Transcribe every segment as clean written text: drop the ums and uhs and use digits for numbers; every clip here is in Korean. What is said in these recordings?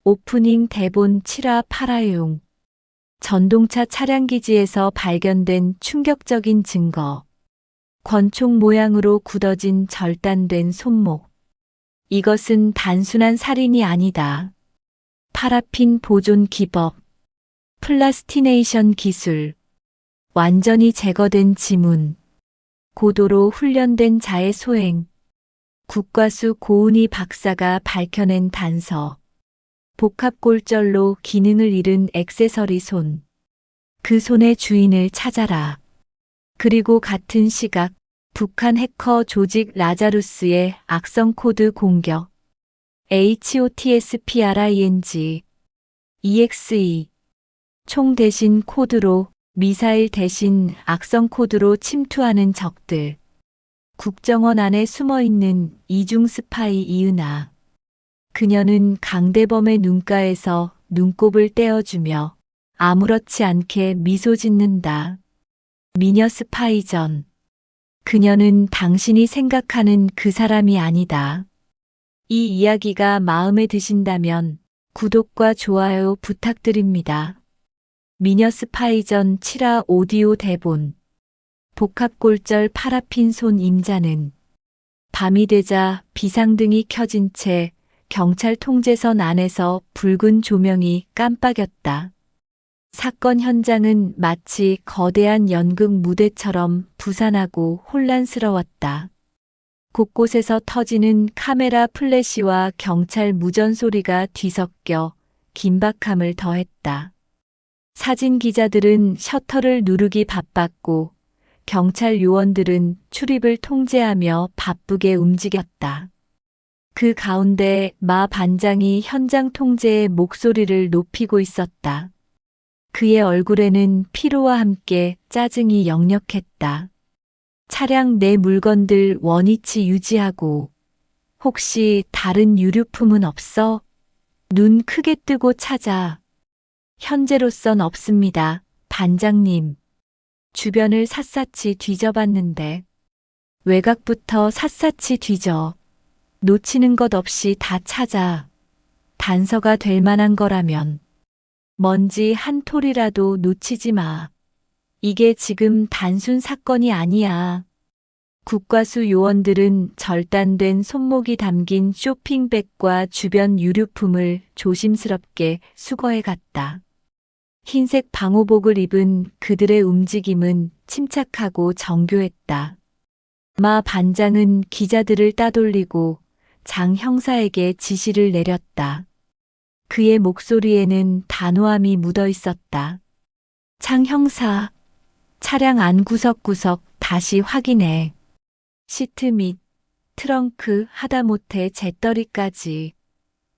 오프닝 대본 7화 8화용. 전동차 차량기지에서 발견된 충격적인 증거. 권총 모양으로 굳어진 절단된 손목. 이것은 단순한 살인이 아니다. 파라핀 보존 기법. 플라스티네이션 기술. 완전히 제거된 지문. 고도로 훈련된 자의 소행. 국과수 고은희 박사가 밝혀낸 단서. 복합골절로 기능을 잃은 액세서리 손. 그 손의 주인을 찾아라. 그리고 같은 시각, 북한 해커 조직 라자루스의 악성 코드 공격. HOTSPRING. EXE. 총 대신 코드로, 미사일 대신 악성 코드로 침투하는 적들. 국정원 안에 숨어있는 이중 스파이 이은아. 그녀는 강대범의 눈가에서 눈곱을 떼어주며 아무렇지 않게 미소 짓는다. 미녀 스파이전. 그녀는 당신이 생각하는 그 사람이 아니다. 이 이야기가 마음에 드신다면 구독과 좋아요 부탁드립니다. 미녀 스파이전 7화 오디오 대본. 복합골절 파라핀 손 임자는 밤이 되자 비상등이 켜진 채 경찰 통제선 안에서 붉은 조명이 깜빡였다. 사건 현장은 마치 거대한 연극 무대처럼 부산하고 혼란스러웠다. 곳곳에서 터지는 카메라 플래시와 경찰 무전 소리가 뒤섞여 긴박함을 더했다. 사진 기자들은 셔터를 누르기 바빴고 경찰 요원들은 출입을 통제하며 바쁘게 움직였다. 그 가운데 마 반장이 현장 통제의 목소리를 높이고 있었다. 그의 얼굴에는 피로와 함께 짜증이 역력했다. 차량 내 물건들 원위치 유지하고. 혹시 다른 유류품은 없어? 눈 크게 뜨고 찾아. 현재로선 없습니다, 반장님. 주변을 샅샅이 뒤져봤는데. 외곽부터 샅샅이 뒤져. 놓치는 것 없이 다 찾아. 단서가 될 만한 거라면. 먼지 한 톨이라도 놓치지 마. 이게 지금 단순 사건이 아니야. 국과수 요원들은 절단된 손목이 담긴 쇼핑백과 주변 유류품을 조심스럽게 수거해 갔다. 흰색 방호복을 입은 그들의 움직임은 침착하고 정교했다. 마 반장은 기자들을 따돌리고 장 형사에게 지시를 내렸다. 그의 목소리에는 단호함이 묻어 있었다. 장 형사, 차량 안 구석구석 다시 확인해. 시트 및 트렁크 하다못해 재떨이까지.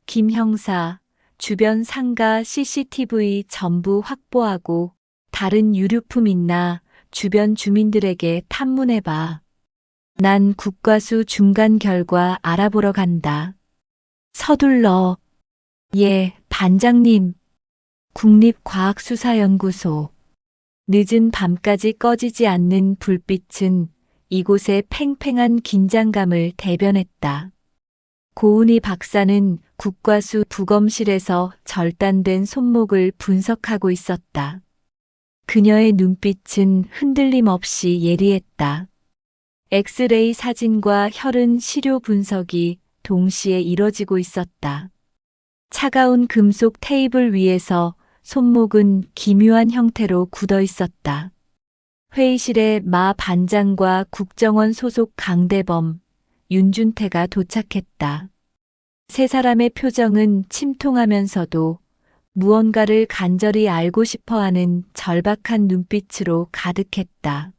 김 형사, 주변 상가 CCTV 전부 확보하고 다른 유류품 있나 주변 주민들에게 탐문해봐. 난 국과수 중간 결과 알아보러 간다. 서둘러. 예, 반장님. 국립과학수사연구소. 늦은 밤까지 꺼지지 않는 불빛은 이곳의 팽팽한 긴장감을 대변했다. 고은희 박사는 국과수 부검실에서 절단된 손목을 분석하고 있었다. 그녀의 눈빛은 흔들림 없이 예리했다. 엑스레이 사진과 혈흔 시료 분석이 동시에 이뤄지고 있었다. 차가운 금속 테이블 위에서 손목은 기묘한 형태로 굳어 있었다. 회의실에 마 반장과 국정원 소속 강대범, 윤준태가 도착했다. 세 사람의 표정은 침통하면서도 무언가를 간절히 알고 싶어하는 절박한 눈빛으로 가득했다.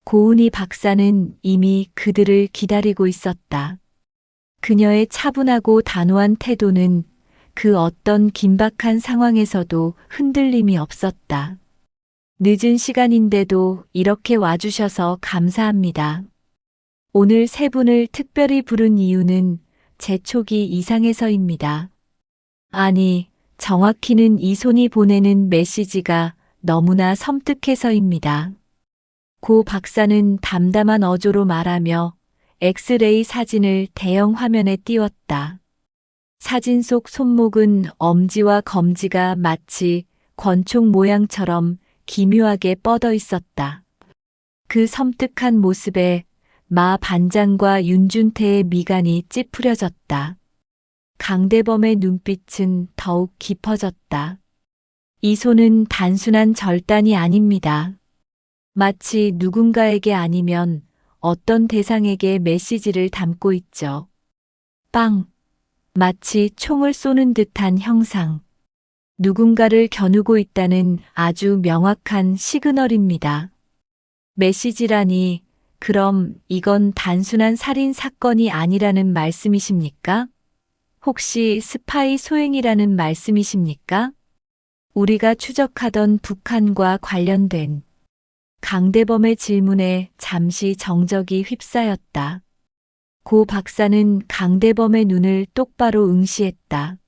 고은희 박사는 이미 그들을 기다리고 있었다. 그녀의 차분하고 단호한 태도는 그 어떤 긴박한 상황에서도 흔들림이 없었다. 늦은 시간인데도 이렇게 와주셔서 감사합니다. 오늘 세 분을 특별히 부른 이유는 제 촉이 이상해서입니다. 아니, 정확히는 이 손이 보내는 메시지가 너무나 섬뜩해서입니다. 고 박사는 담담한 어조로 말하며 엑스레이 사진을 대형 화면에 띄웠다. 사진 속 손목은 엄지와 검지가 마치 권총 모양처럼 기묘하게 뻗어 있었다. 그 섬뜩한 모습에 마 반장과 윤준태의 미간이 찌푸려졌다. 강대범의 눈빛은 더욱 깊어졌다. 이 손은 단순한 절단이 아닙니다. 마치 누군가에게 아니면 어떤 대상에게 메시지를 담고 있죠. 빵! 마치 총을 쏘는 듯한 형상. 누군가를 겨누고 있다는 아주 명확한 시그널입니다. 메시지라니, 그럼 이건 단순한 살인 사건이 아니라는 말씀이십니까? 혹시 스파이 소행이라는 말씀이십니까? 우리가 추적하던 북한과 관련된 강대범의 질문에 잠시 정적이 휩싸였다. 고 박사는 강대범의 눈을 똑바로 응시했다.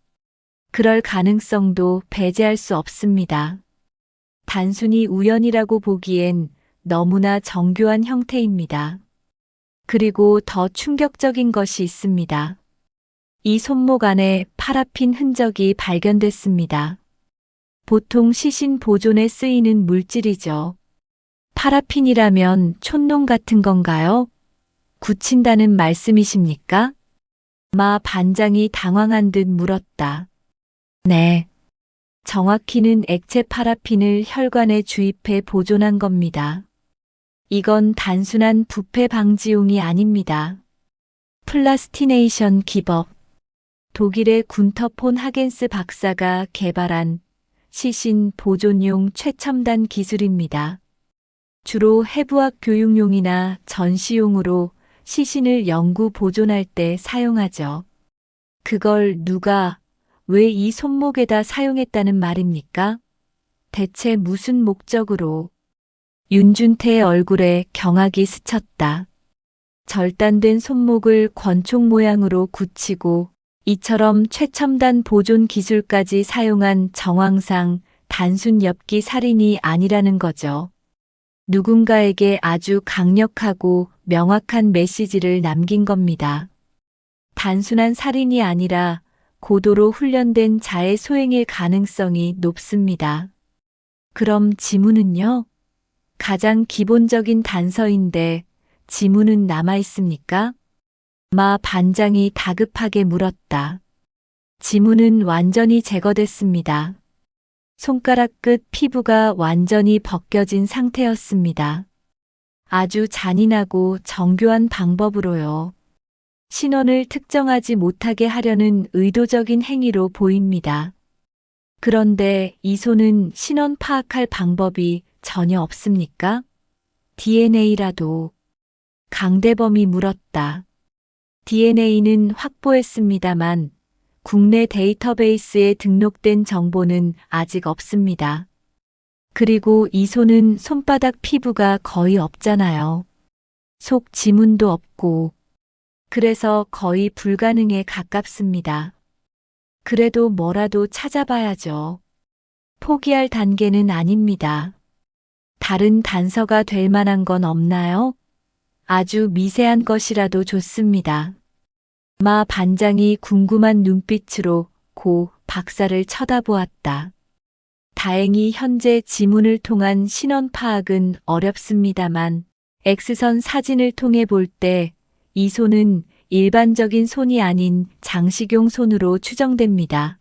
그럴 가능성도 배제할 수 없습니다. 단순히 우연이라고 보기엔 너무나 정교한 형태입니다. 그리고 더 충격적인 것이 있습니다. 이 손목 안에 파라핀 흔적이 발견됐습니다. 보통 시신 보존에 쓰이는 물질이죠. 파라핀이라면 촛농 같은 건가요? 굳힌다는 말씀이십니까? 마 반장이 당황한 듯 물었다. 네. 정확히는 액체 파라핀을 혈관에 주입해 보존한 겁니다. 이건 단순한 부패 방지용이 아닙니다. 플라스티네이션 기법. 독일의 군터 폰 하겐스 박사가 개발한 시신 보존용 최첨단 기술입니다. 주로 해부학 교육용이나 전시용으로 시신을 영구 보존할 때 사용하죠. 그걸 누가, 왜 이 손목에다 사용했다는 말입니까? 대체 무슨 목적으로? 윤준태의 얼굴에 경악이 스쳤다. 절단된 손목을 권총 모양으로 굳히고 이처럼 최첨단 보존 기술까지 사용한 정황상 단순 엽기 살인이 아니라는 거죠. 누군가에게 아주 강력하고 명확한 메시지를 남긴 겁니다. 단순한 살인이 아니라 고도로 훈련된 자해 소행일 가능성이 높습니다. 그럼 지문은요? 가장 기본적인 단서인데 지문은 남아 있습니까? 마 반장이 다급하게 물었다. 지문은 완전히 제거됐습니다. 손가락 끝 피부가 완전히 벗겨진 상태였습니다. 아주 잔인하고 정교한 방법으로요. 신원을 특정하지 못하게 하려는 의도적인 행위로 보입니다. 그런데 이 손은 신원 파악할 방법이 전혀 없습니까? DNA라도. 강대범이 물었다. DNA는 확보했습니다만 국내 데이터베이스에 등록된 정보는 아직 없습니다. 그리고 이 손은 손바닥 피부가 거의 없잖아요. 속 지문도 없고. 그래서 거의 불가능에 가깝습니다. 그래도 뭐라도 찾아봐야죠. 포기할 단계는 아닙니다. 다른 단서가 될 만한 건 없나요? 아주 미세한 것이라도 좋습니다. 마 반장이 궁금한 눈빛으로 고 박사를 쳐다보았다. 다행히 현재 지문을 통한 신원 파악은 어렵습니다만 X선 사진을 통해 볼 때 이 손은 일반적인 손이 아닌 장식용 손으로 추정됩니다.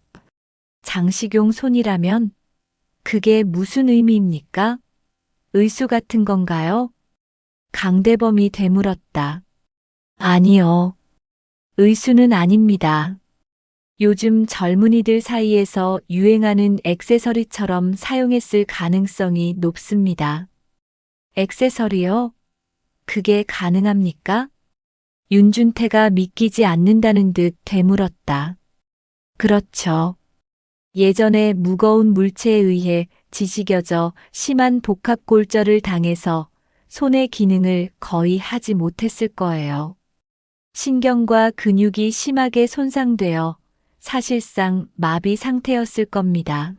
장식용 손이라면 그게 무슨 의미입니까? 의수 같은 건가요? 강대범이 되물었다. 아니요. 의수는 아닙니다. 요즘 젊은이들 사이에서 유행하는 액세서리처럼 사용했을 가능성이 높습니다. 액세서리요? 그게 가능합니까? 윤준태가 믿기지 않는다는 듯 되물었다. 그렇죠. 예전에 무거운 물체에 의해 지식여져 심한 복합골절을 당해서 손의 기능을 거의 하지 못했을 거예요. 신경과 근육이 심하게 손상되어 사실상 마비 상태였을 겁니다.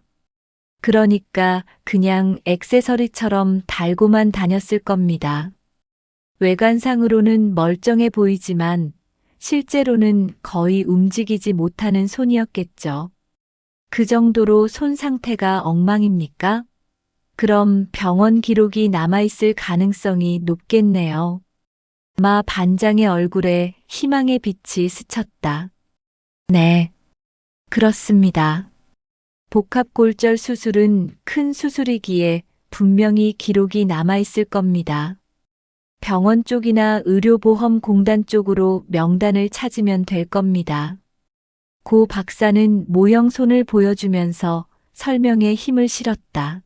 그러니까 그냥 액세서리처럼 달고만 다녔을 겁니다. 외관상으로는 멀쩡해 보이지만 실제로는 거의 움직이지 못하는 손이었겠죠. 그 정도로 손 상태가 엉망입니까? 그럼 병원 기록이 남아있을 가능성이 높겠네요. 마 반장의 얼굴에 희망의 빛이 스쳤다. 네, 그렇습니다. 복합골절 수술은 큰 수술이기에 분명히 기록이 남아있을 겁니다. 병원 쪽이나 의료보험공단 쪽으로 명단을 찾으면 될 겁니다. 고 박사는 모형 손을 보여주면서 설명에 힘을 실었다.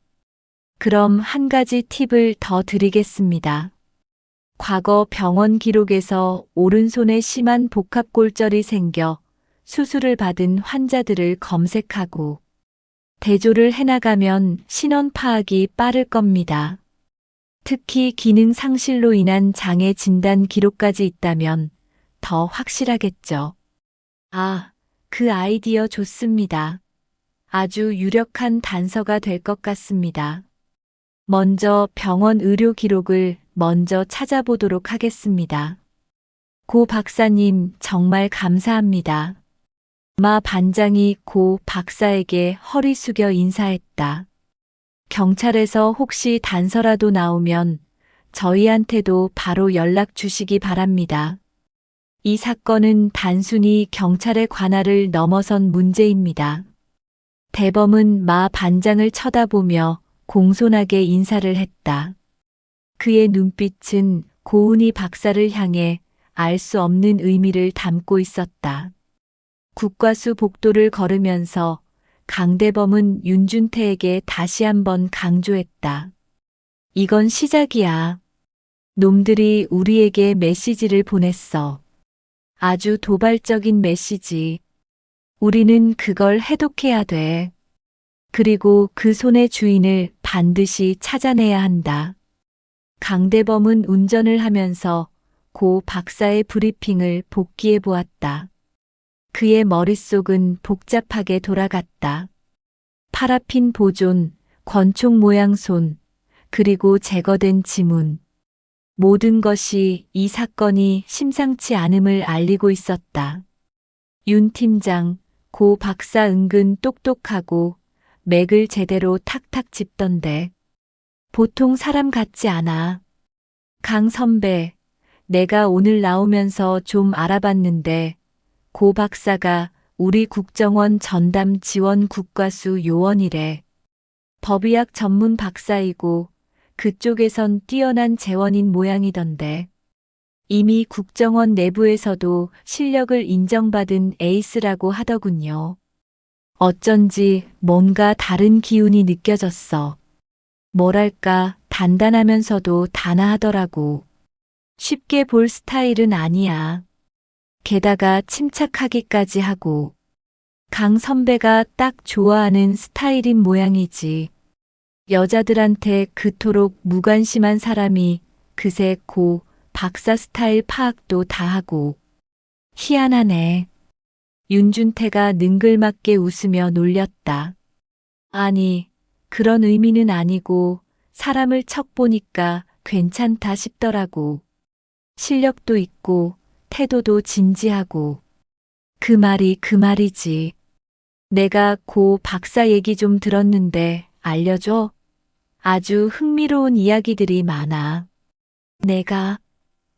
그럼 한 가지 팁을 더 드리겠습니다. 과거 병원 기록에서 오른손에 심한 복합골절이 생겨 수술을 받은 환자들을 검색하고 대조를 해나가면 신원 파악이 빠를 겁니다. 특히 기능 상실로 인한 장애 진단 기록까지 있다면 더 확실하겠죠. 아, 그 아이디어 좋습니다. 아주 유력한 단서가 될 것 같습니다. 먼저 병원 의료 기록을 먼저 찾아보도록 하겠습니다. 고 박사님, 정말 감사합니다. 마 반장이 고 박사에게 허리 숙여 인사했다. 경찰에서 혹시 단서라도 나오면 저희한테도 바로 연락 주시기 바랍니다. 이 사건은 단순히 경찰의 관할을 넘어선 문제입니다. 대범은 마 반장을 쳐다보며 공손하게 인사를 했다. 그의 눈빛은 고은희 박사를 향해 알 수 없는 의미를 담고 있었다. 국과수 복도를 걸으면서 강대범은 윤준태에게 다시 한번 강조했다. 이건 시작이야. 놈들이 우리에게 메시지를 보냈어. 아주 도발적인 메시지. 우리는 그걸 해독해야 돼. 그리고 그 손의 주인을 반드시 찾아내야 한다. 강대범은 운전을 하면서 고 박사의 브리핑을 복기해 보았다. 그의 머릿속은 복잡하게 돌아갔다. 파라핀 보존, 권총 모양 손, 그리고 제거된 지문. 모든 것이 이 사건이 심상치 않음을 알리고 있었다. 윤 팀장, 고 박사 은근 똑똑하고 맥을 제대로 탁탁 짚던데. 보통 사람 같지 않아. 강 선배, 내가 오늘 나오면서 좀 알아봤는데 고 박사가 우리 국정원 전담 지원 국과수 요원이래. 법의학 전문 박사이고 그쪽에선 뛰어난 재원인 모양이던데. 이미 국정원 내부에서도 실력을 인정받은 에이스라고 하더군요. 어쩐지 뭔가 다른 기운이 느껴졌어. 뭐랄까 단단하면서도 단아하더라고. 쉽게 볼 스타일은 아니야. 게다가 침착하기까지 하고. 강 선배가 딱 좋아하는 스타일인 모양이지. 여자들한테 그토록 무관심한 사람이 그새 고 박사 스타일 파악도 다 하고. 희한하네. 윤준태가 능글맞게 웃으며 놀렸다. 아니, 그런 의미는 아니고 사람을 척 보니까 괜찮다 싶더라고. 실력도 있고 태도도 진지하고. 그 말이 그 말이지. 내가 고 박사 얘기 좀 들었는데 알려줘? 아주 흥미로운 이야기들이 많아.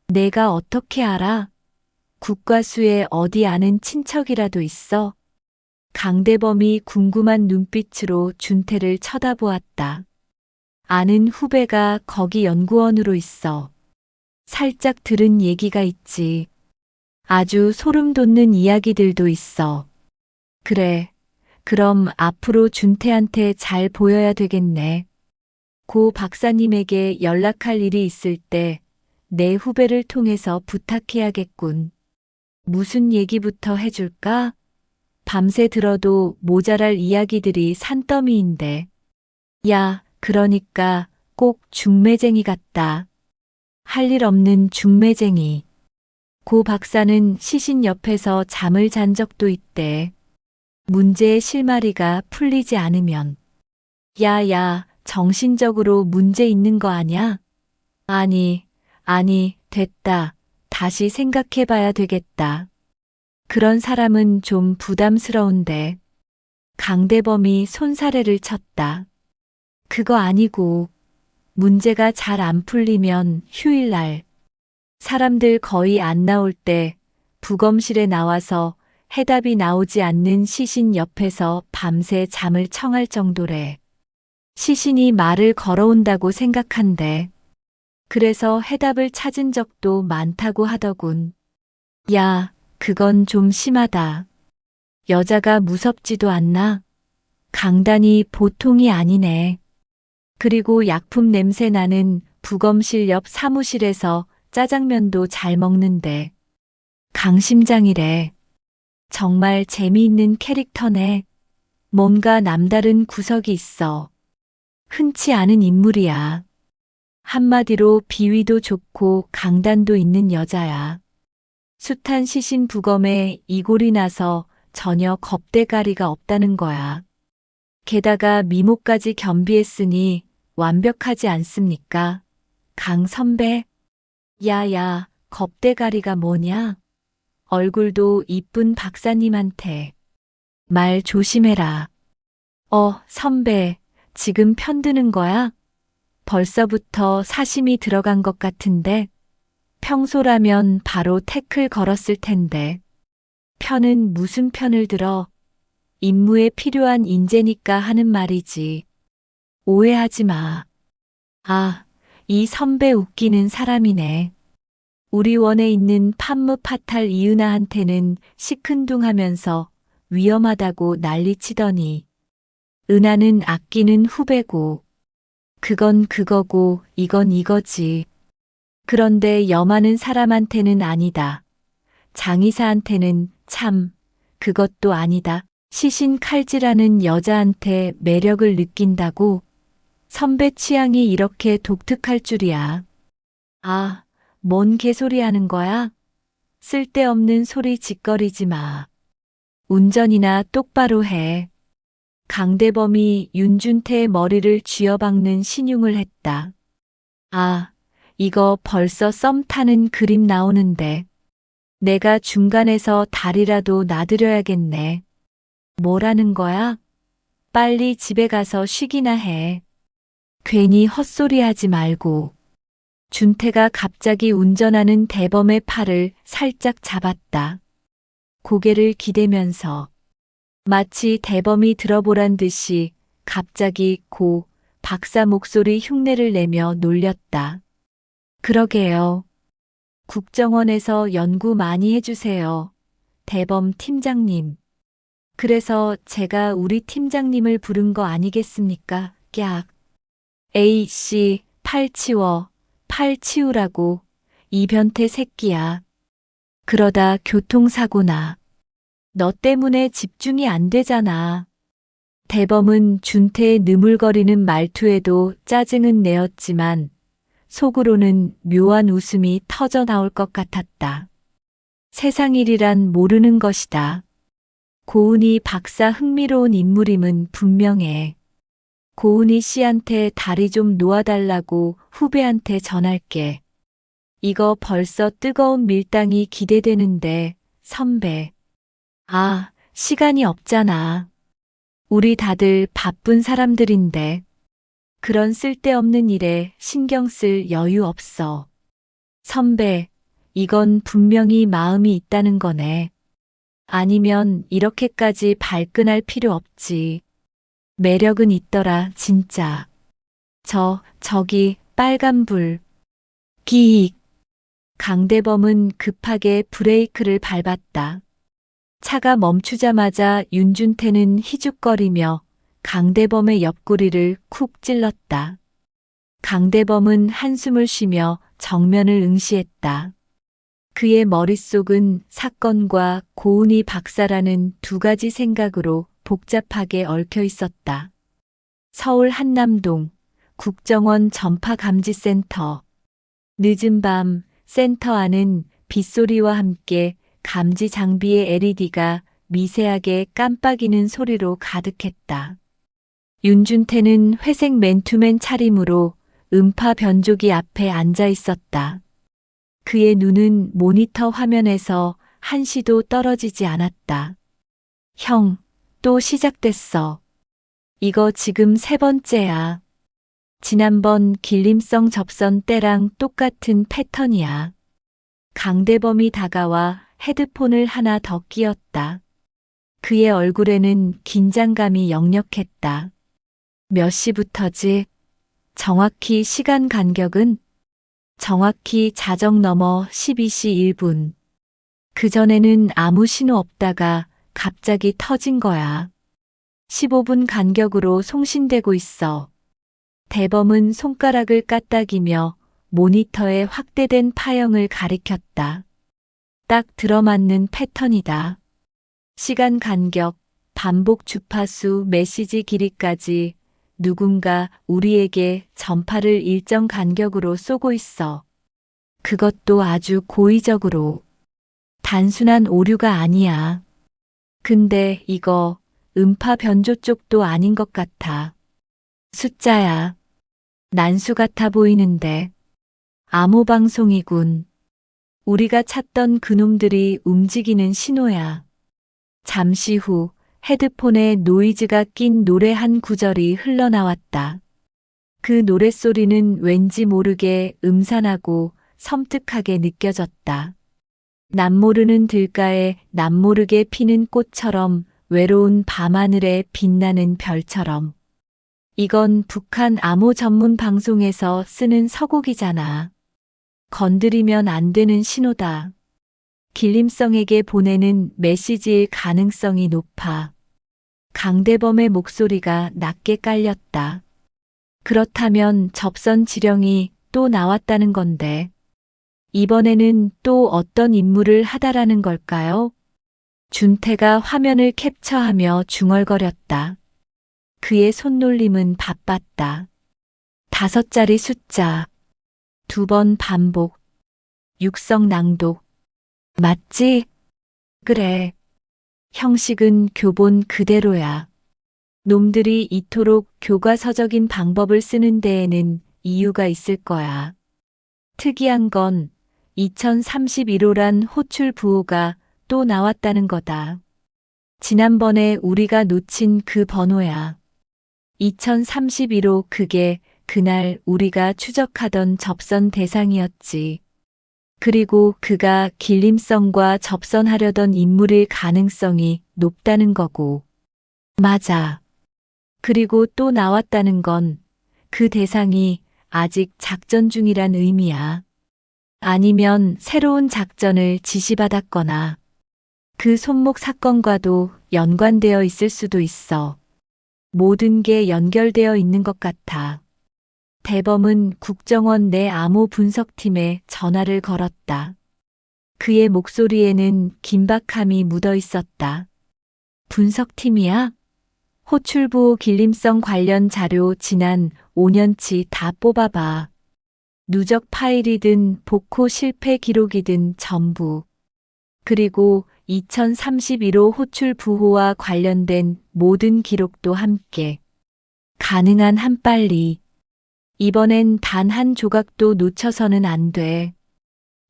내가 어떻게 알아? 국과수에 어디 아는 친척이라도 있어? 강대범이 궁금한 눈빛으로 준태를 쳐다보았다. 아는 후배가 거기 연구원으로 있어. 살짝 들은 얘기가 있지. 아주 소름 돋는 이야기들도 있어. 그래, 그럼 앞으로 준태한테 잘 보여야 되겠네. 고 박사님에게 연락할 일이 있을 때 내 후배를 통해서 부탁해야겠군. 무슨 얘기부터 해줄까? 밤새 들어도 모자랄 이야기들이 산더미인데. 야, 그러니까 꼭 중매쟁이 같다. 할 일 없는 중매쟁이. 고 박사는 시신 옆에서 잠을 잔 적도 있대. 문제의 실마리가 풀리지 않으면. 야, 정신적으로 문제 있는 거 아냐? 아니, 됐다. 다시 생각해봐야 되겠다. 그런 사람은 좀 부담스러운데. 강대범이 손사래를 쳤다. 그거 아니고 문제가 잘 안 풀리면 휴일날 사람들 거의 안 나올 때 부검실에 나와서 해답이 나오지 않는 시신 옆에서 밤새 잠을 청할 정도래. 시신이 말을 걸어온다고 생각한대. 그래서 해답을 찾은 적도 많다고 하더군. 야, 그건 좀 심하다. 여자가 무섭지도 않나? 강단이 보통이 아니네. 그리고 약품 냄새 나는 부검실 옆 사무실에서 짜장면도 잘 먹는데. 강심장이래. 정말 재미있는 캐릭터네. 뭔가 남다른 구석이 있어. 흔치 않은 인물이야. 한마디로 비위도 좋고 강단도 있는 여자야. 숱한 시신 부검에 이골이 나서 전혀 겁대가리가 없다는 거야. 게다가 미모까지 겸비했으니 완벽하지 않습니까? 강 선배? 야야, 겁대가리가 뭐냐? 얼굴도 이쁜 박사님한테. 말 조심해라. 선배, 지금 편드는 거야? 벌써부터 사심이 들어간 것 같은데? 평소라면 바로 태클 걸었을 텐데. 편은 무슨 편을 들어? 임무에 필요한 인재니까 하는 말이지. 오해하지 마. 아, 이 선배 웃기는 사람이네. 우리 원에 있는 판무 파탈 이은하한테는 시큰둥하면서 위험하다고 난리치더니 은하는 아끼는 후배고 그건 그거고 이건 이거지. 그런데 염하는 사람한테는 아니다. 장의사한테는 참 그것도 아니다. 시신 칼질하는 여자한테 매력을 느낀다고? 선배 취향이 이렇게 독특할 줄이야. 아, 뭔 개소리 하는 거야? 쓸데없는 소리 짓거리지 마. 운전이나 똑바로 해. 강대범이 윤준태의 머리를 쥐어박는 신용을 했다. 아, 이거 벌써 썸 타는 그림 나오는데. 내가 중간에서 다리라도 놔드려야겠네. 뭐라는 거야? 빨리 집에 가서 쉬기나 해. 괜히 헛소리 하지 말고. 준태가 갑자기 운전하는 대범의 팔을 살짝 잡았다. 고개를 기대면서 마치 대범이 들어보란 듯이 갑자기 고 박사 목소리 흉내를 내며 놀렸다. 그러게요. 국정원에서 연구 많이 해주세요. 대범 팀장님. 그래서 제가 우리 팀장님을 부른 거 아니겠습니까? 깍. A씨, 팔 치워. 팔 치우라고. 이 변태 새끼야. 그러다 교통사고 나. 너 때문에 집중이 안 되잖아. 대범은 준태의 느물거리는 말투에도 짜증은 내었지만 속으로는 묘한 웃음이 터져 나올 것 같았다. 세상 일이란 모르는 것이다. 고은이 박사 흥미로운 인물임은 분명해. 고은이 씨한테 다리 좀 놓아달라고 후배한테 전할게. 이거 벌써 뜨거운 밀당이 기대되는데, 선배. 아, 시간이 없잖아. 우리 다들 바쁜 사람들인데. 그런 쓸데없는 일에 신경 쓸 여유 없어. 선배, 이건 분명히 마음이 있다는 거네. 아니면 이렇게까지 발끈할 필요 없지. 매력은 있더라, 진짜. 저기, 빨간불. 기익. 강대범은 급하게 브레이크를 밟았다. 차가 멈추자마자 윤준태는 희죽거리며 강대범의 옆구리를 쿡 찔렀다. 강대범은 한숨을 쉬며 정면을 응시했다. 그의 머릿속은 사건과 고은이 박사라는 두 가지 생각으로 복잡하게 얽혀 있었다. 서울 한남동 국정원 전파감지센터. 늦은 밤 센터 안은 빗소리와 함께 감지 장비의 LED가 미세하게 깜빡이는 소리로 가득했다. 윤준태는 회색 맨투맨 차림으로 음파 변조기 앞에 앉아 있었다. 그의 눈은 모니터 화면에서 한시도 떨어지지 않았다. 형, 또 시작됐어. 이거 지금 세 번째야. 지난번 길림성 접선 때랑 똑같은 패턴이야. 강대범이 다가와 헤드폰을 하나 더 끼웠다. 그의 얼굴에는 긴장감이 역력했다. 몇 시부터지? 정확히 시간 간격은? 정확히 자정 넘어 12시 1분. 그전에는 아무 신호 없다가 갑자기 터진 거야. 15분 간격으로 송신되고 있어. 대범은 손가락을 까딱이며 모니터에 확대된 파형을 가리켰다. 딱 들어맞는 패턴이다. 시간 간격, 반복 주파수, 메시지 길이까지 누군가 우리에게 전파를 일정 간격으로 쏘고 있어. 그것도 아주 고의적으로. 단순한 오류가 아니야. 근데 이거 음파 변조 쪽도 아닌 것 같아. 숫자야. 난수 같아 보이는데. 암호방송이군. 우리가 찾던 그놈들이 움직이는 신호야. 잠시 후 헤드폰에 노이즈가 낀 노래 한 구절이 흘러나왔다. 그 노랫소리는 왠지 모르게 음산하고 섬뜩하게 느껴졌다. 남모르는 들가에 남모르게 피는 꽃처럼, 외로운 밤하늘에 빛나는 별처럼. 이건 북한 암호 전문 방송에서 쓰는 서곡이잖아. 건드리면 안 되는 신호다. 길림성에게 보내는 메시지일 가능성이 높아. 강대범의 목소리가 낮게 깔렸다. 그렇다면 접선 지령이 또 나왔다는 건데. 이번에는 또 어떤 임무를 하다라는 걸까요? 준태가 화면을 캡처하며 중얼거렸다. 그의 손놀림은 바빴다. 5자리 숫자. 2번 반복. 육성 낭독. 맞지? 그래. 형식은 교본 그대로야. 놈들이 이토록 교과서적인 방법을 쓰는 데에는 이유가 있을 거야. 특이한 건 2031호란 호출 부호가 또 나왔다는 거다. 지난번에 우리가 놓친 그 번호야. 2031호, 그게 그날 우리가 추적하던 접선 대상이었지. 그리고 그가 길림성과 접선하려던 인물일 가능성이 높다는 거고. 맞아. 그리고 또 나왔다는 건 그 대상이 아직 작전 중이란 의미야. 아니면 새로운 작전을 지시받았거나 그 손목 사건과도 연관되어 있을 수도 있어. 모든 게 연결되어 있는 것 같아. 대범은 국정원 내 암호 분석팀에 전화를 걸었다. 그의 목소리에는 긴박함이 묻어 있었다. 분석팀이야? 호출부 길림성 관련 자료 지난 5년치 다 뽑아봐. 누적 파일이든 복호 실패 기록이든 전부. 그리고 2031호 호출 부호와 관련된 모든 기록도 함께. 가능한 한 빨리. 이번엔 단 한 조각도 놓쳐서는 안 돼.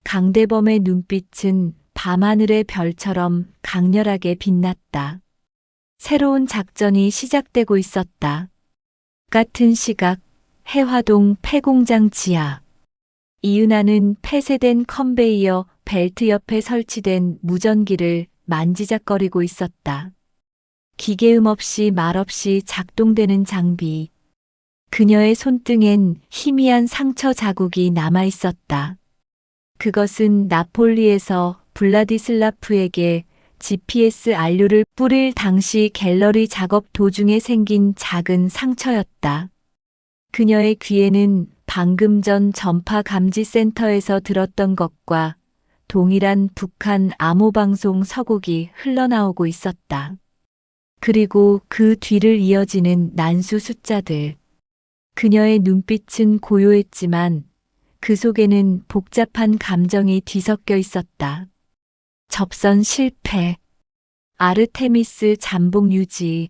강대범의 눈빛은 밤하늘의 별처럼 강렬하게 빛났다. 새로운 작전이 시작되고 있었다. 같은 시각, 해화동 폐공장 지하. 이은하는 폐쇄된 컨베이어 벨트 옆에 설치된 무전기를 만지작거리고 있었다. 기계음 없이 말 없이 작동되는 장비. 그녀의 손등엔 희미한 상처 자국이 남아 있었다. 그것은 나폴리에서 블라디슬라프에게 GPS 안료를 뿌릴 당시 갤러리 작업 도중에 생긴 작은 상처였다. 그녀의 귀에는 방금 전 전파 감지 센터에서 들었던 것과 동일한 북한 암호방송 서곡이 흘러나오고 있었다. 그리고 그 뒤를 이어지는 난수 숫자들. 그녀의 눈빛은 고요했지만 그 속에는 복잡한 감정이 뒤섞여 있었다. 접선 실패. 아르테미스 잠복 유지.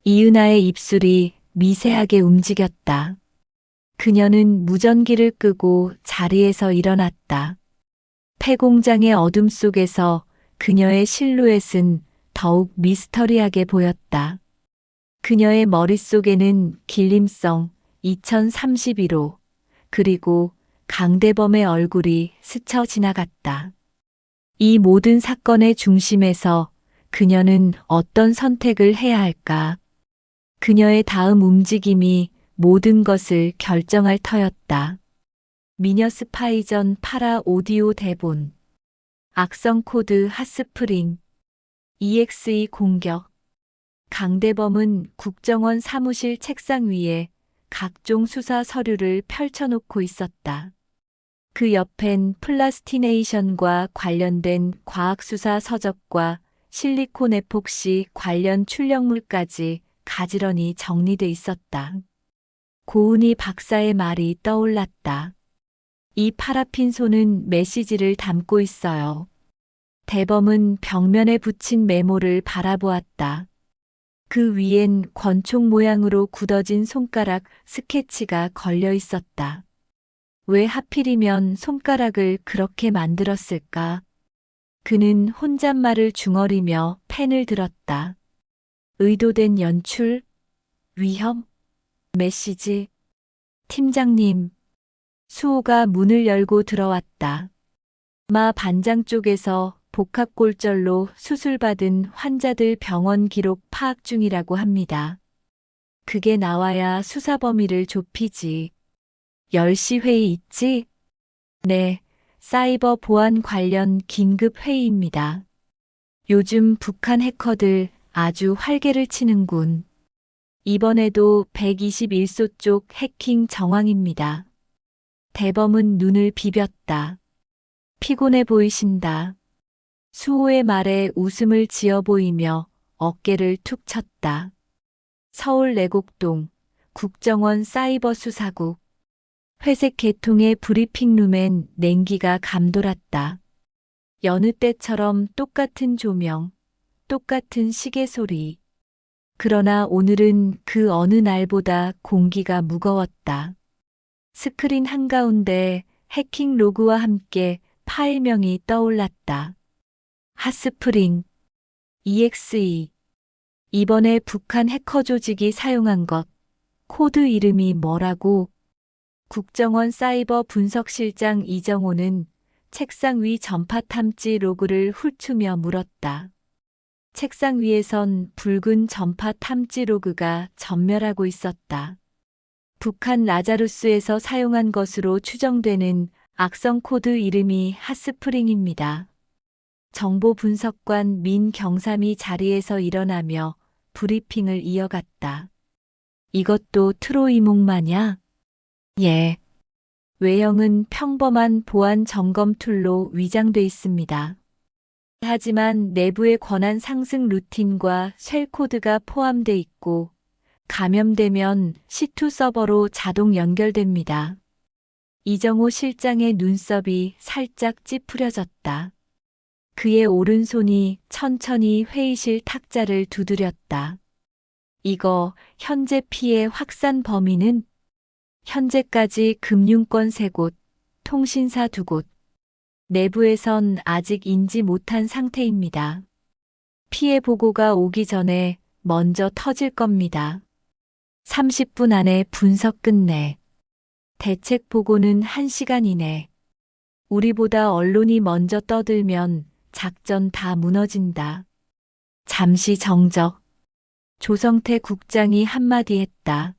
이은하의 입술이 미세하게 움직였다. 그녀는 무전기를 끄고 자리에서 일어났다. 폐공장의 어둠 속에서 그녀의 실루엣은 더욱 미스터리하게 보였다. 그녀의 머릿속에는 길림성 2031호 그리고 강대범의 얼굴이 스쳐 지나갔다. 이 모든 사건의 중심에서 그녀는 어떤 선택을 해야 할까? 그녀의 다음 움직임이 모든 것을 결정할 터였다. 미녀 스파이전 파라 오디오 대본. 악성 코드 핫스프링. EXE 공격. 강대범은 국정원 사무실 책상 위에 각종 수사 서류를 펼쳐놓고 있었다. 그 옆엔 플라스티네이션과 관련된 과학수사 서적과 실리콘 에폭시 관련 출력물까지 가지런히 정리돼 있었다. 고은희 박사의 말이 떠올랐다. 이 파라핀 손은 메시지를 담고 있어요. 대범은 벽면에 붙인 메모를 바라보았다. 그 위엔 권총 모양으로 굳어진 손가락 스케치가 걸려 있었다. 왜 하필이면 손가락을 그렇게 만들었을까? 그는 혼잣말을 중얼이며 펜을 들었다. 의도된 연출, 위험, 메시지. 팀장님. 수호가 문을 열고 들어왔다. 마 반장 쪽에서 복합골절로 수술받은 환자들 병원 기록 파악 중이라고 합니다. 그게 나와야 수사 범위를 좁히지. 10시 회의 있지? 네, 사이버 보안 관련 긴급 회의입니다. 요즘 북한 해커들 아주 활개를 치는군. 이번에도 121소 쪽 해킹 정황입니다. 대범은 눈을 비볐다. 피곤해 보이신다. 수호의 말에 웃음을 지어 보이며 어깨를 툭 쳤다. 서울 내곡동 국정원 사이버 수사국. 회색 계통의 브리핑룸엔 냉기가 감돌았다. 여느 때처럼 똑같은 조명, 똑같은 시계 소리. 그러나 오늘은 그 어느 날보다 공기가 무거웠다. 스크린 한가운데 해킹 로그와 함께 파일명이 떠올랐다. 핫스프링, EXE. 이번에 북한 해커 조직이 사용한 것, 코드 이름이 뭐라고? 국정원 사이버 분석실장 이정호는 책상 위 전파 탐지 로그를 훑으며 물었다. 책상 위에선 붉은 전파 탐지 로그가 전멸하고 있었다. 북한 라자루스에서 사용한 것으로 추정되는 악성 코드 이름이 핫스프링입니다. 정보 분석관 민 경삼이 자리에서 일어나며 브리핑을 이어갔다. 이것도 트로이몽마냐? 예. 외형은 평범한 보안 점검 툴로 위장돼 있습니다. 하지만 내부의 권한 상승 루틴과 쉘 코드가 포함돼 있고 감염되면 C2 서버로 자동 연결됩니다. 이정호 실장의 눈썹이 살짝 찌푸려졌다. 그의 오른손이 천천히 회의실 탁자를 두드렸다. 이거 현재 피해 확산 범위는? 현재까지 금융권 3곳, 통신사 2곳. 내부에선 아직 인지 못한 상태입니다. 피해 보고가 오기 전에 먼저 터질 겁니다. 30분 안에 분석 끝내. 대책 보고는 1시간 이내. 우리보다 언론이 먼저 떠들면 작전 다 무너진다. 잠시 정적. 조성태 국장이 한마디 했다.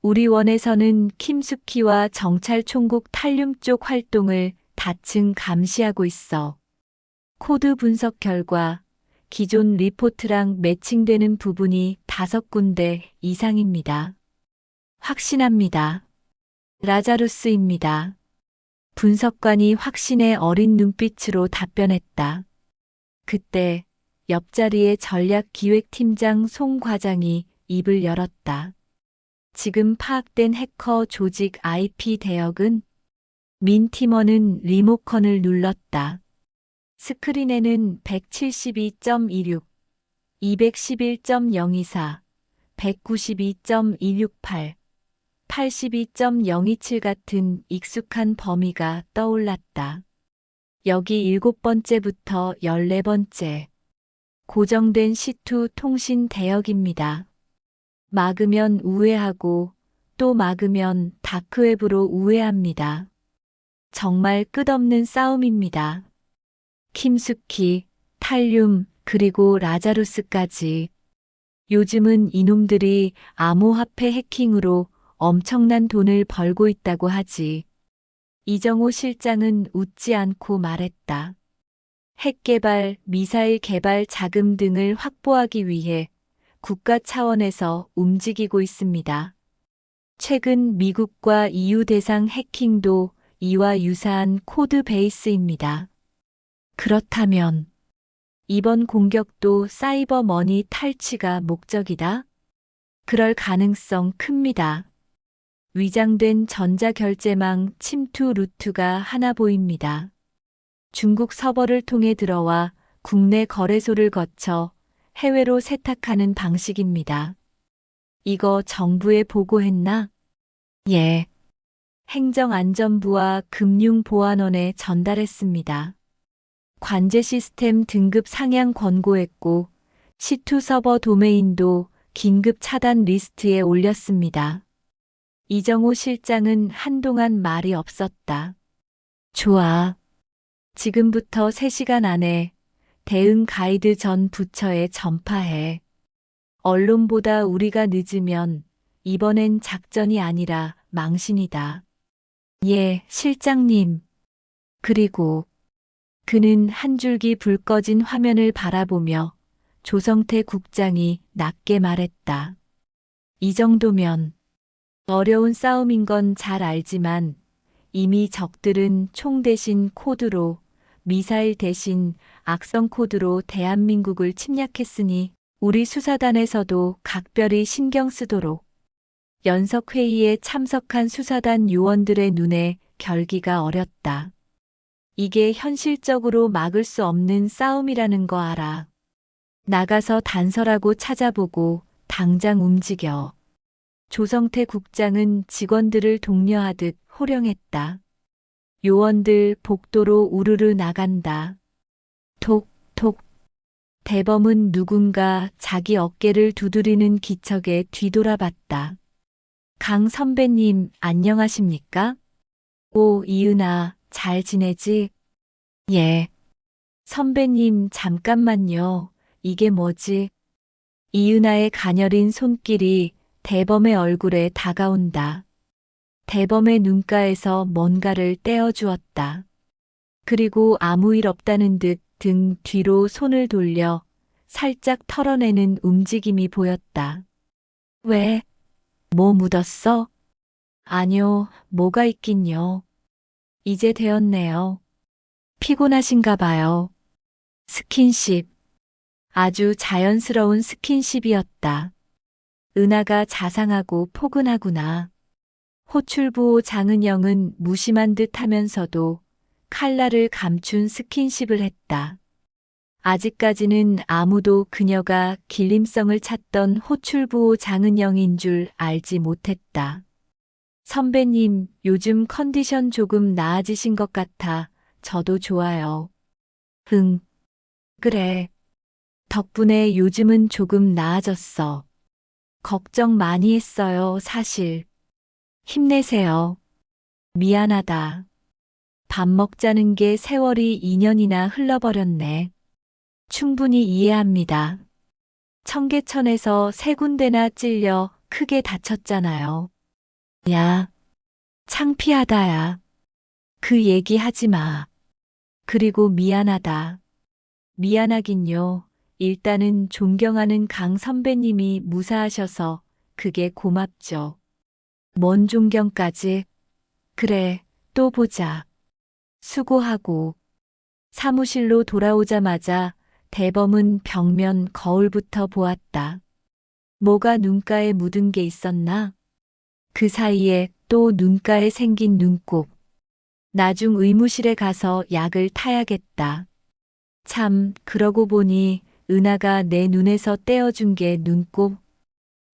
우리 원에서는 킴수키와 정찰총국 탈륨 쪽 활동을 다층 감시하고 있어. 코드 분석 결과 기존 리포트랑 매칭되는 부분이 5군데 이상입니다. 확신합니다. 라자루스입니다. 분석관이 확신에 어린 눈빛으로 답변했다. 그때 옆자리의 전략기획팀장 송 과장이 입을 열었다. 지금 파악된 해커 조직 IP 대역은? 민 팀원은 리모컨을 눌렀다. 스크린에는 172.26, 211.024, 192.168, 82.027 같은 익숙한 범위가 떠올랐다. 여기 7번째부터 14번째. 고정된 C2 통신 대역입니다. 막으면 우회하고 또 막으면 다크웹으로 우회합니다. 정말 끝없는 싸움입니다. 킴스키, 탈륨, 그리고 라자루스까지. 요즘은 이놈들이 암호화폐 해킹으로 엄청난 돈을 벌고 있다고 하지. 이정호 실장은 웃지 않고 말했다. 핵 개발, 미사일 개발 자금 등을 확보하기 위해 국가 차원에서 움직이고 있습니다. 최근 미국과 EU 대상 해킹도 이와 유사한 코드 베이스입니다. 그렇다면 이번 공격도 사이버 머니 탈취가 목적이다? 그럴 가능성 큽니다. 위장된 전자결제망 침투 루트가 하나 보입니다. 중국 서버를 통해 들어와 국내 거래소를 거쳐 해외로 세탁하는 방식입니다. 이거 정부에 보고했나? 예. 행정안전부와 금융보안원에 전달했습니다. 관제 시스템 등급 상향 권고했고 C2 서버 도메인도 긴급 차단 리스트에 올렸습니다. 이정호 실장은 한동안 말이 없었다. 좋아. 지금부터 3시간 안에 대응 가이드 전 부처에 전파해. 언론보다 우리가 늦으면 이번엔 작전이 아니라 망신이다. 예, 실장님. 그리고 그는 한 줄기 불 꺼진 화면을 바라보며 조성태 국장이 낮게 말했다. 이 정도면 어려운 싸움인 건 잘 알지만 이미 적들은 총 대신 코드로, 미사일 대신 악성 코드로 대한민국을 침략했으니 우리 수사단에서도 각별히 신경 쓰도록. 연석회의에 참석한 수사단 요원들의 눈에 결기가 어렸다. 이게 현실적으로 막을 수 없는 싸움이라는 거 알아. 나가서 단서라고 찾아보고 당장 움직여. 조성태 국장은 직원들을 독려하듯 호령했다. 요원들 복도로 우르르 나간다. 톡톡. 대범은 누군가 자기 어깨를 두드리는 기척에 뒤돌아봤다. 강 선배님, 안녕하십니까? 오, 이은아, 잘 지내지? 예. 선배님, 잠깐만요. 이게 뭐지? 이은아의 가녀린 손길이 대범의 얼굴에 다가온다. 대범의 눈가에서 뭔가를 떼어주었다. 그리고 아무 일 없다는 듯 등 뒤로 손을 돌려 살짝 털어내는 움직임이 보였다. 왜? 뭐 묻었어? 아니요, 뭐가 있긴요. 이제 되었네요. 피곤하신가 봐요. 스킨십. 아주 자연스러운 스킨십이었다. 은하가 자상하고 포근하구나. 호출부호 장은영은 무심한 듯 하면서도 칼날을 감춘 스킨십을 했다. 아직까지는 아무도 그녀가 길림성을 찾던 호출부호 장은영인 줄 알지 못했다. 선배님, 요즘 컨디션 조금 나아지신 것 같아. 저도 좋아요. 응. 그래. 덕분에 요즘은 조금 나아졌어. 걱정 많이 했어요, 사실. 힘내세요. 미안하다. 밥 먹자는 게 세월이 2년이나 흘러버렸네. 충분히 이해합니다. 청계천에서 3군데나 찔려 크게 다쳤잖아요. 야, 창피하다야. 그 얘기 하지 마. 그리고 미안하다. 미안하긴요. 일단은 존경하는 강 선배님이 무사하셔서 그게 고맙죠. 뭔 존경까지? 그래, 또 보자. 수고하고. 사무실로 돌아오자마자 대범은 벽면 거울부터 보았다. 뭐가 눈가에 묻은 게 있었나? 그 사이에 또 눈가에 생긴 눈곱. 나중 의무실에 가서 약을 타야겠다. 참, 그러고 보니 은하가 내 눈에서 떼어준 게 눈곱?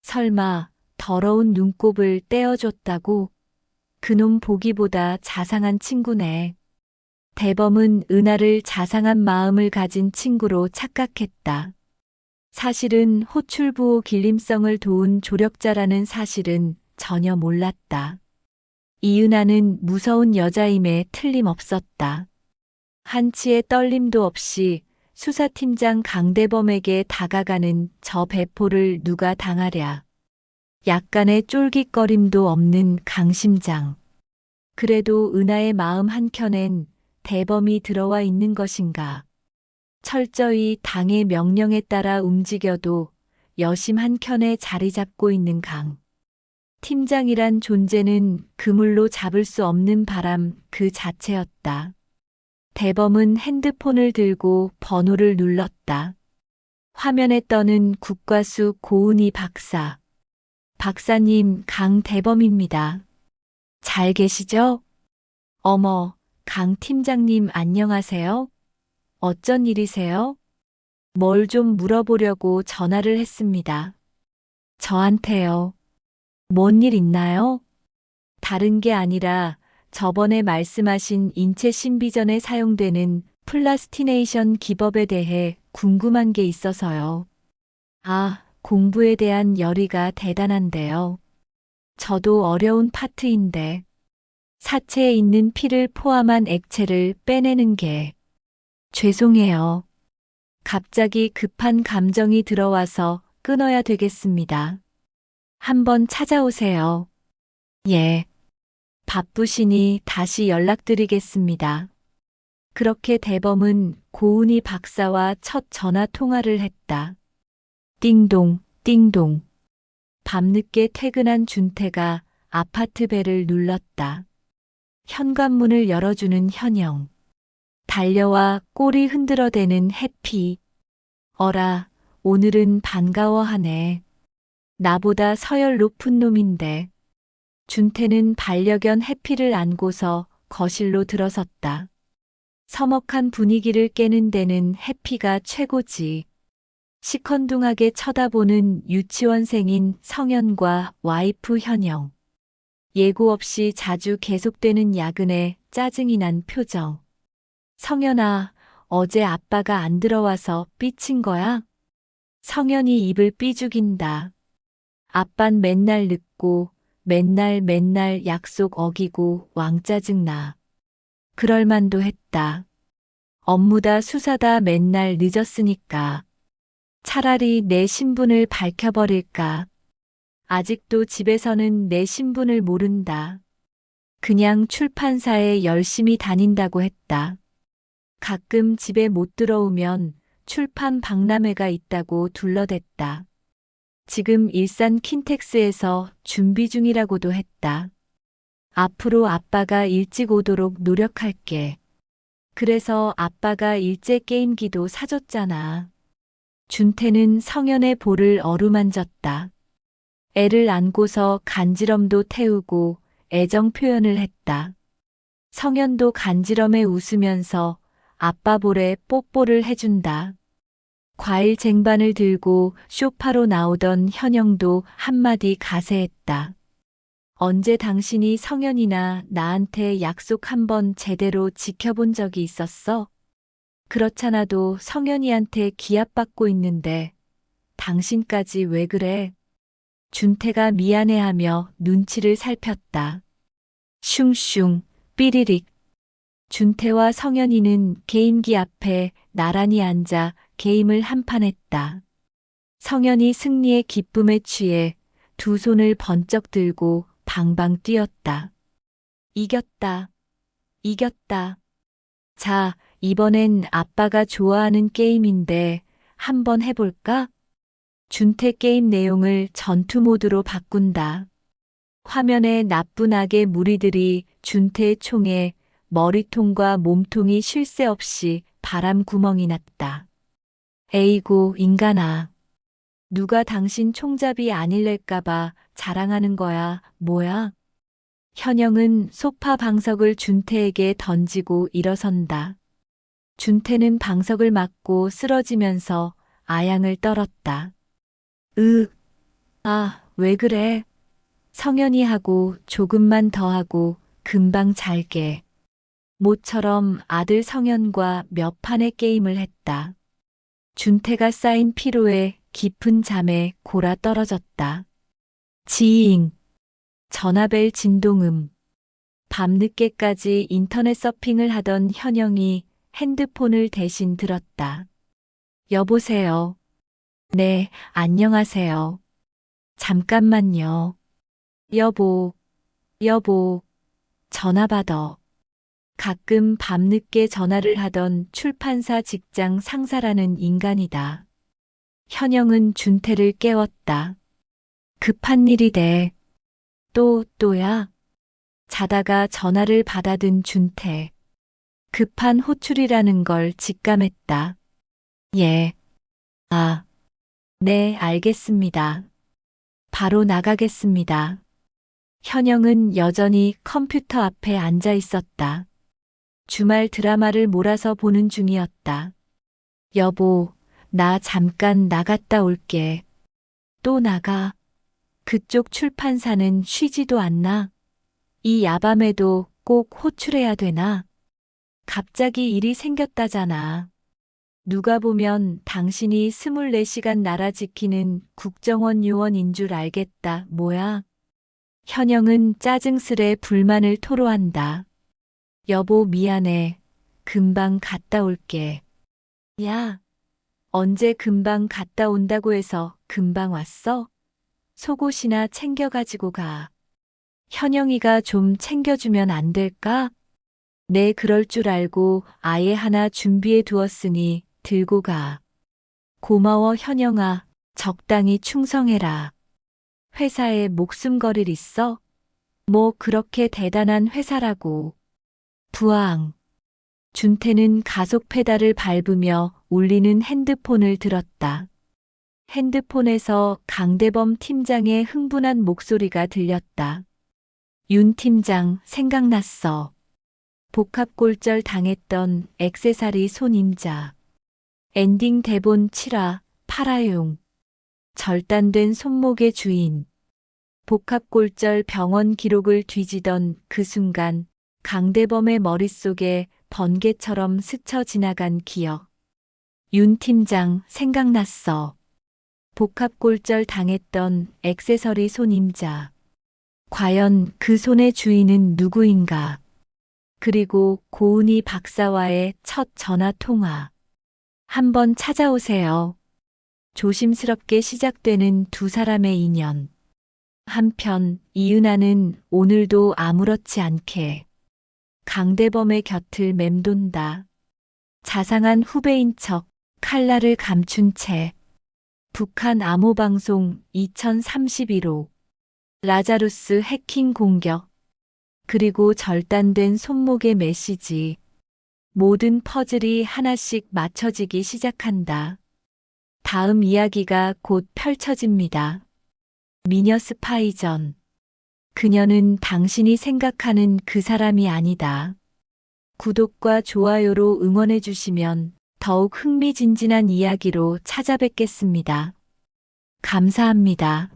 설마 더러운 눈곱을 떼어줬다고? 그놈 보기보다 자상한 친구네. 대범은 은하를 자상한 마음을 가진 친구로 착각했다. 사실은 호출부호 길림성을 도운 조력자라는 사실은 전혀 몰랐다. 이은하는 무서운 여자임에 틀림없었다. 한치의 떨림도 없이 수사팀장 강대범에게 다가가는 저 배포를 누가 당하랴. 약간의 쫄깃거림도 없는 강심장. 그래도 은하의 마음 한켠엔 대범이 들어와 있는 것인가. 철저히 당의 명령에 따라 움직여도 여심 한켠에 자리 잡고 있는 강. 팀장이란 존재는 그물로 잡을 수 없는 바람 그 자체였다. 대범은 핸드폰을 들고 번호를 눌렀다. 화면에 떠는 국과수 고은희 박사. 박사님, 강대범입니다. 잘 계시죠? 어머, 강 팀장님 안녕하세요? 어쩐 일이세요? 뭘 좀 물어보려고 전화를 했습니다. 저한테요. 뭔 일 있나요? 다른 게 아니라 저번에 말씀하신 인체 신비전에 사용되는 플라스티네이션 기법에 대해 궁금한 게 있어서요. 아, 공부에 대한 열의가 대단한데요. 저도 어려운 파트인데 사체에 있는 피를 포함한 액체를 빼내는 게 죄송해요. 갑자기 급한 감정이 들어와서 끊어야 되겠습니다. 한번 찾아오세요. 예. 바쁘시니 다시 연락드리겠습니다. 그렇게 대범은 고은희 박사와 첫 전화 통화를 했다. 띵동, 띵동. 밤늦게 퇴근한 준태가 아파트 벨을 눌렀다. 현관문을 열어주는 현영. 달려와 꼬리 흔들어대는 해피. 어라, 오늘은 반가워하네. 나보다 서열 높은 놈인데. 준태는 반려견 해피를 안고서 거실로 들어섰다. 서먹한 분위기를 깨는 데는 해피가 최고지. 시큰둥하게 쳐다보는 유치원생인 성현과 와이프 현영. 예고 없이 자주 계속되는 야근에 짜증이 난 표정. 성현아, 어제 아빠가 안 들어와서 삐친 거야? 성현이 입을 삐죽인다. 아빤 맨날 늦고 맨날 약속 어기고 왕짜증 나. 그럴만도 했다. 업무다 수사다 맨날 늦었으니까. 차라리 내 신분을 밝혀버릴까. 아직도 집에서는 내 신분을 모른다. 그냥 출판사에 열심히 다닌다고 했다. 가끔 집에 못 들어오면 출판 박람회가 있다고 둘러댔다. 지금 일산 킨텍스에서 준비 중이라고도 했다. 앞으로 아빠가 일찍 오도록 노력할게. 그래서 아빠가 일제 게임기도 사줬잖아. 준태는 성현의 볼을 어루만졌다. 애를 안고서 간지럼도 태우고 애정 표현을 했다. 성현도 간지럼에 웃으면서 아빠 볼에 뽀뽀를 해준다. 과일 쟁반을 들고 쇼파로 나오던 현영도 한마디 가세했다. 언제 당신이 성현이나 나한테 약속 한번 제대로 지켜본 적이 있었어? 그렇잖아도 성현이한테 기합받고 있는데 당신까지 왜 그래? 준태가 미안해하며 눈치를 살폈다. 슝슝, 삐리릭. 준태와 성현이는 게임기 앞에 나란히 앉아 게임을 한판 했다. 성현이 승리의 기쁨에 취해 두 손을 번쩍 들고 방방 뛰었다. 이겼다. 이겼다. 자, 이번엔 아빠가 좋아하는 게임인데 한번 해볼까? 준태 게임 내용을 전투 모드로 바꾼다. 화면에 나쁜 악의 무리들이 준태의 총에 머리통과 몸통이 쉴 새 없이 바람 구멍이 났다. 에이고 인간아. 누가 당신 총잡이 아닐래까봐 자랑하는 거야, 뭐야? 현영은 소파 방석을 준태에게 던지고 일어선다. 준태는 방석을 맞고 쓰러지면서 아양을 떨었다. 왜 그래? 성현이 하고 조금만 더 하고 금방 잘게. 모처럼 아들 성현과 몇 판의 게임을 했다. 준태가 쌓인 피로에 깊은 잠에 골아 떨어졌다. 지잉. 전화벨 진동음. 밤늦게까지 인터넷 서핑을 하던 현영이 핸드폰을 대신 들었다. 여보세요. 네, 안녕하세요. 잠깐만요. 여보, 전화 받아. 가끔 밤늦게 전화를 하던 출판사 직장 상사라는 인간이다. 현영은 준태를 깨웠다. 급한 일이래. 또야? 자다가 전화를 받아든 준태. 급한 호출이라는 걸 직감했다. 예. 아, 네, 알겠습니다. 바로 나가겠습니다. 현영은 여전히 컴퓨터 앞에 앉아 있었다. 주말 드라마를 몰아서 보는 중이었다. 여보, 나 잠깐 나갔다 올게. 또 나가. 그쪽 출판사는 쉬지도 않나? 이 야밤에도 꼭 호출해야 되나? 갑자기 일이 생겼다잖아. 누가 보면 당신이 24시간 나라 지키는 국정원 요원인 줄 알겠다. 뭐야? 현영은 짜증스레 불만을 토로한다. 여보, 미안해. 금방 갔다 올게. 야, 언제 금방 갔다 온다고 해서 금방 왔어? 속옷이나 챙겨가지고 가. 현영이가 좀 챙겨주면 안 될까? 네, 그럴 줄 알고 아예 하나 준비해 두었으니 들고 가. 고마워, 현영아. 적당히 충성해라. 회사에 목숨 걸일 있어? 뭐 그렇게 대단한 회사라고. 부항. 준태는 가속 페달을 밟으며 울리는 핸드폰을 들었다. 핸드폰에서 강대범 팀장의 흥분한 목소리가 들렸다. 윤 팀장, 생각났어. 복합골절 당했던 액세서리 손임자. 엔딩 대본 7화, 파라용. 절단된 손목의 주인. 복합골절 병원 기록을 뒤지던 그 순간 강대범의 머릿속에 번개처럼 스쳐 지나간 기억. 윤 팀장, 생각났어. 복합골절 당했던 액세서리 손임자. 과연 그 손의 주인은 누구인가? 그리고 고은희 박사와의 첫 전화 통화. 한번 찾아오세요. 조심스럽게 시작되는 두 사람의 인연. 한편 이은하는 오늘도 아무렇지 않게 강대범의 곁을 맴돈다. 자상한 후배인 척 칼날을 감춘 채. 북한 암호방송 2031호. 라자루스 해킹 공격. 그리고 절단된 손목의 메시지. 모든 퍼즐이 하나씩 맞춰지기 시작한다. 다음 이야기가 곧 펼쳐집니다. 미녀 스파이전. 그녀는 당신이 생각하는 그 사람이 아니다. 구독과 좋아요로 응원해 주시면 더욱 흥미진진한 이야기로 찾아뵙겠습니다. 감사합니다.